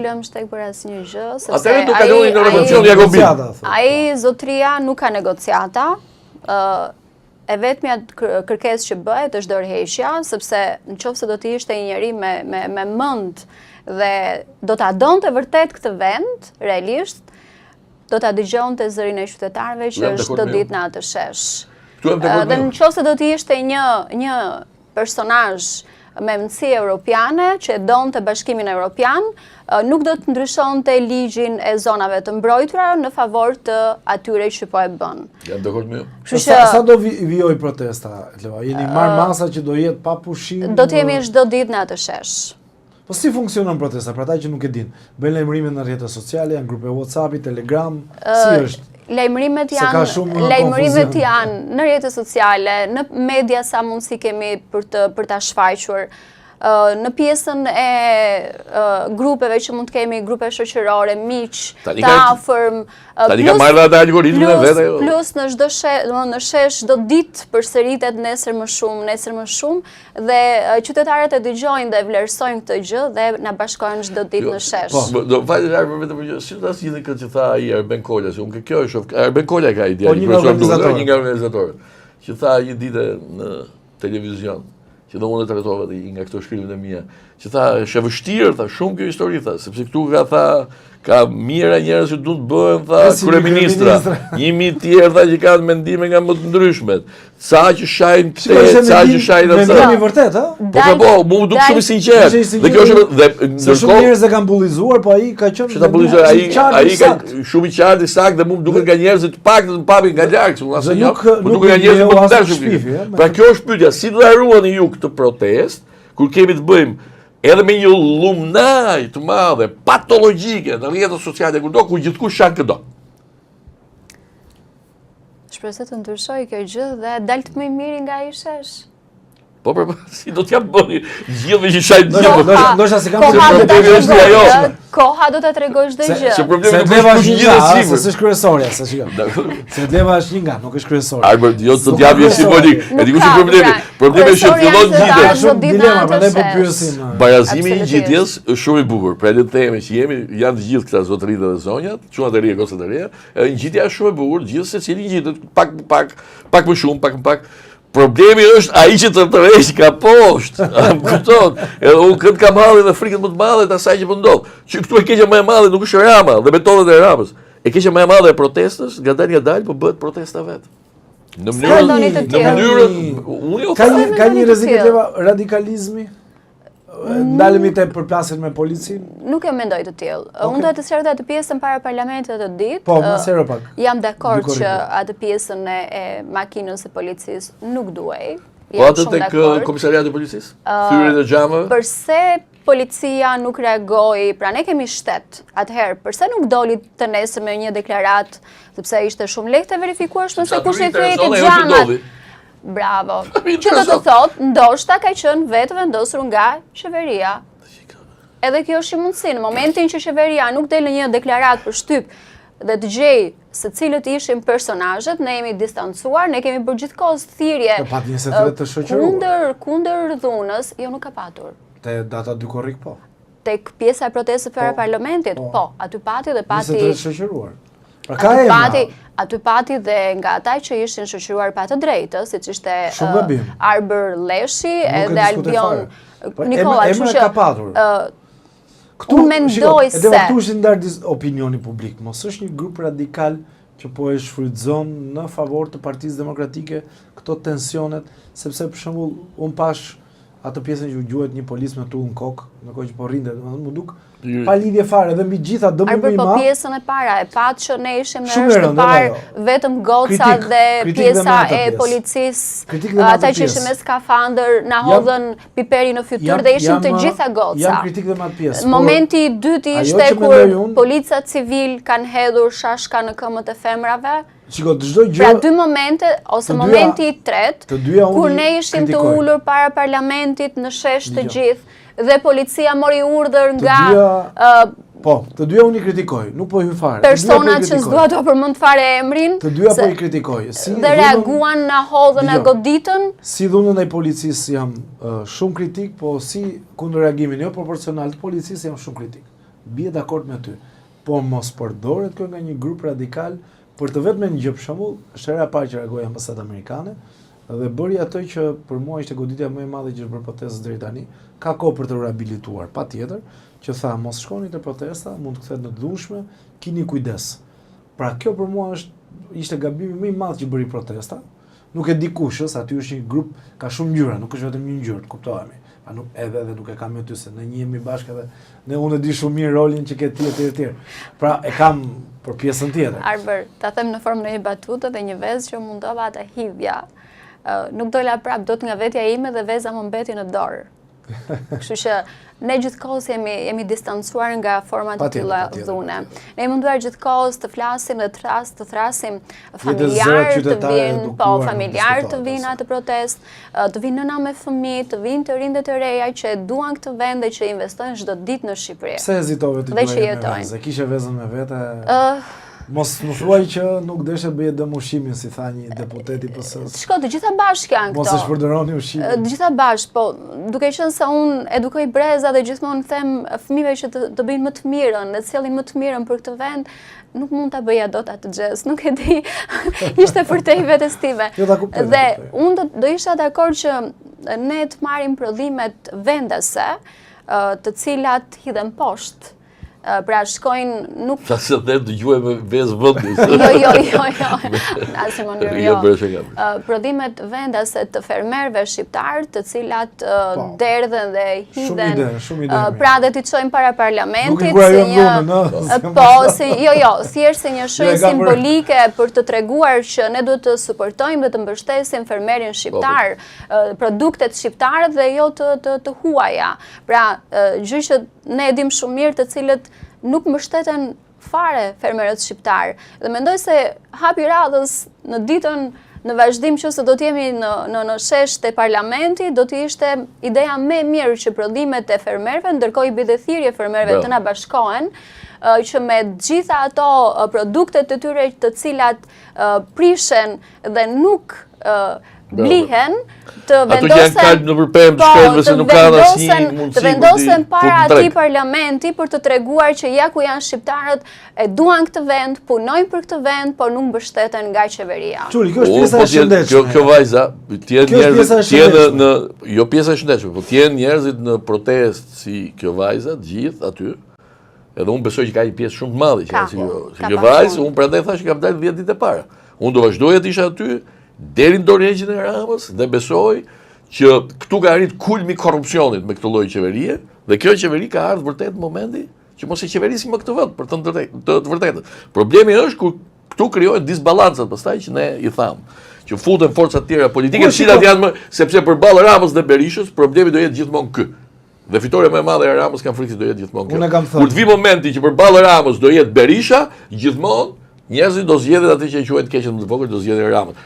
lëmë shtek për asnjë gjë, Atëherë do kalojnë në revolucion Jakobin. Ai zotëria nuk ka negociata. E vetmja kërkesë që bëhet është dorëheqja, sepse nëse do të ishte një njeri me mend dhe do ta donte vërtet këtë vend, realisht, do ta dëgjonte zërin e qytetarëve që është çdo ditë në atë shesh. Dhe nëse do të ishte një personazh me mëndësi europiane që donte Bashkimin Evropian, nuk do të ndryshonte ligjin e zonave të mbrojtura në favor të atyre që po e bën. Jam dakord me ju. Sa do vijoj protesta, Leva? Jeni marrë masa që do jetë pa pushim? Do të jemi çdo ditë në atë shesh. Po si funksionon protesta, për ata që nuk e din? Bëjnë lajmërime në rrjetet sociale, janë grupe WhatsApp, Telegram, si është? Lajmërimet janë në rrjetet sociale, në media sa mundësi kemi për ta shfaqur. Në pjesën e grupeve që mund të kemi, grupe shoqërore, miq, të afërm, plus në çdo shesh çdo ditë përsëritet nesër më shumë dhe qytetarët e dëgjojnë dhe vlerësojnë këtë gjë dhe na bashkohen çdo ditë në shesh. Do falë vetëm për gjë, si ta sillen këtë që tha ai Arben Kola, se unë kjo e shoh. Arben Kola ka ide, një nga organizatorët, që tha një ditë në televizion, që do unë të trajtova nga këto shkrimet e mia, që tha, është e vështirë, tha, shumë kjo histori, tha, sepse këtu ka mira njerëz që duhet bëhen, tha, kryeministra, 1000 tjerë, tha, që kanë mendime nga më të ndryshmet, sa që shajnë këtë, sa që shajnë atë. Mendimi vërtet, ha? Po, mu duk shumë i sinqert. Dhe kjo është se shumë njerëz e kanë bullizuar, po ai ka qenë ai ka shumë i qartë i saktë dhe mu duket nga njerëzit të paktën papin nga larg, nuk duket nga njerëzit më të dashur. Pra kjo është pyetja, si do ta ruani ju këtë protestë kur kemi të bëjmë edhe me një lumnaj të madhe, patologjike në rrjetet sociale kur gjithkush shan këdo. Shpresoj të ndryshoj kjo gjë dhe dal të më mirë nga ai shesh. Po si do t'ja bëni gjithë që shajnë gjithë. Ndoshta se kam problemi është ajo. Koha do ta tregoj çdo gjë. Se problemi nuk është gjithë, se është kryesorja, se shikoj. Se Leva është një nga, nuk është kryesorja. Albert, jo të t'japë simbolik. E di kush është problemi. Problemi është që fillon gjithë. Shumë dilema, prandaj po pyesim. Barazimi i ngjitjes është shumë i bukur. Pra le të themi që janë të gjithë këta zotëritë dhe zonjat, çuat e ria, kosat e ria. Ngjitja është shumë e bukur, gjithë secili ngjitet pak më shumë, pak më pak. Problemi është ai që të tërheq ka poshtë. Kupton? Edhe unë këtë kam halli dhe frikën më të madhe të asaj që po ndodh. Që këtu e keqja më e madhe nuk është Rama dhe metodat e Ramës. E keqja më e madhe e protestës, ngadalë po bëhet protesta vet. Në mënyrë ka një rrezik të radikalizmi. Ndalemi te përplasjet me policinë? Nuk e mendoj të tillë. Unë do të sqaroj atë pjesën para parlamentit të ditë. Po, më sero pak. Jam dakord që atë pjesën e makinës së policisë nuk duaj. Po atë tek komisariati i policisë? Thyrjet e xhamave? Përse policia nuk reagoi, pra ne kemi shtet. Atëherë, përse nuk doli të nesër me një deklaratë, sepse ishte shumë lehtë të verifikuar nëse kush i thëri të xhamat. Bravo. Që do të thotë, ndoshta ka qenë vetë vendosur nga qeveria. Edhe kjo është një mundësi. Në momentin që qeveria nuk del në një deklaratë për shtyp dhe të gjej se cilët ishin personazhet, ne jemi distancuar, ne kemi bërë gjithkohës thirrje kundër dhunës, jo nuk ka patur. Te data 2 korrik po. Tek pjesa e protestës para parlamentit, po, aty pati dhe pati. 23 shoqëruar. Aty pati dhe nga ata që ishin shoqëruar pa të drejtë, siç ishte Arber Leshi edhe Albion Nikola, kështu që unë mendoj se edhe këtu është ndar opinioni publik, mos është një grup radikal që po e shfrytëzon në favor të Partisë Demokratike këto tensionet, sepse për shembull un pash atë pjesën që quhet një polis me tull në kokë, në kohë që po rrinte, domethënë më duk pa lidhje fare dhe mbi gjitha dëmimi i madh. Po pjesën e para e pat që ne ishim në rreth të parë vetëm goca dhe pjesa e policisë, ata që ishin me skafandër na hodhën piperi në fytyrë dhe ishim të gjitha goca. Jam kritik dhe me atë pjesë. Momenti i dytë ishte kur polica civil kanë hedhur shashka në këmbët e femrave. Pra dy momente, ose momenti i tretë, kur ne ishim të ullur para parlamentit në shesh të gjithë, dhe policia mori urdhër nga... Po, të dyja unë i kritikoj, nuk po i hy fare. Personat që s'dua të përmend fare emrin. Të dyja po i kritikoj. Dhe reaguan në hodhën e goditën. Si dhunën e policisë jam shumë kritik, po si kundër reagimin jo proporcional të policisë jam shumë kritik. bie dakord me ty. Po mos përdoret kjo nga një grup radikal për të vetëm një gjë, për shembull, është hera e parë që reagoi ambasadë amerikane dhe bëri atë që për mua ishte goditja më e madhe që është bërë protestës deri tani. Ka kohë për të rehabilituar, patjetër, që tha mos shkoni te protesta, mund të kthehet në të dhunshme, keni kujdes. Pra kjo për mua ishte gabimi më i madh që bëri protesta. Nuk e di kush është, aty është një grup, ka shumë ngjyra, nuk është vetëm një ngjyrë, kuptohemi. Pa nuk edhe nuk e kam me ty se ne jemi bashkë edhe ne unë e di shumë mirë rolin që ke ti etj. Pra e kam për pjesën tjetër. Arber, ta them në formë në një batutë dhe një vezë që mundova ta hidhja. Nuk dola prap dot nga vetja ime dhe veza më mbeti në dorë. Kështu që ne gjithkohës jemi distancuar nga format të tilla dhune. Ne jemi munduar gjithkohës të flasim dhe të thrasim familjar të vinë, po familjar të vinë atë protestë, të vinë nëna me fëmijë, të vinë të rinjtë të reja që duan këtë vend dhe që investojnë çdo ditë në Shqipëri. Pse hezitove të bëje me vezë? Kishe vezën me vete? Mos më thuaj që nuk deshe bëje dëm ushqimin, si tha një deputet i PS-s. Shko, të gjitha bashkë janë këto. Mos e shpërdoroni ushqimin. Të gjitha bashkë, po, duke qenë se unë edukoj breza dhe gjithmonë them fëmijëve që të bëjnë më të mirën, të sjellin më të mirën për këtë vend, nuk mund ta bëja dot atë gjest, nuk e di. Ishte për te i vetes time. Dhe unë do isha dakord që ne të marrim prodhimet vendase, të cilat hidhen poshtë. Pra shkojnë nuk... Sa se dhe dëgjoj me vezë vëndis. Jo. Asimon, jo. Prodhimet vendase të fermerëve shqiptar, të cilat derdhen dhe hidhen, pra dhe t'i çojnë para parlamentit, thjesht si një shenjë simbolike për të treguar që ne duhet të suportojmë dhe të mbështesim fermerin shqiptar, produktet shqiptare dhe jo të huaja. Pra, gjë që ne e dim shumë mirë, të cilët nuk mbështeten fare fermerët shqiptar. Dhe mendoj se hapi radhës në ditën në vazhdim që se do t'jemi në shesh të parlamenti, do t'i ishte ideja me mirë që prodhimet e fermerëve, ndërkohë i bide thirrje fermerëve të na bashkohen, që me gjitha ato produktet të tyre të cilat prishen dhe nuk blihen, të vendosen para atij parlamenti për të treguar që ja ku janë shqiptarët, e duan këtë vend, punojnë për këtë vend, por nuk mbështeten nga qeveria. Çuli, kjo është pjesa e shëndetshme. Kjo vajza, jo pjesa e shëndetshme, po t'jenë njerëzit në protestë si kjo vajza, gjithë aty. Edhe unë besoj që ka një pjesë shumë të madhe që kjo vajzë, unë prandaj thash që kam dalë 10 ditë e para. Unë do vazhdoja të isha aty deri në dorëheqjen e Ramës dhe besoj që këtu ka arrit kulmi korrupsionit me këtë lloj qeverie dhe kjo qeveri ka ardhur vërtet në momenti që mos e qeverisim më këtë vend për të vërtetën. Problemi është kur këtu krijohet disbalancat pastaj që ne i tham, që futen forcat tjera politike, të cilat janë më sepse përballë Ramës dhe Berishës, problemi do jetë gjithmonë ky. Dhe fitoria më e madhe e Ramës kanë frikë se do jetë gjithmonë kjo. Kur të vi momenti që përballë Ramës do jetë Berisha, gjithmonë njerëzit do zgjedhin atë që e quajnë të keqen më të vogël, do zgjedhin Ramën.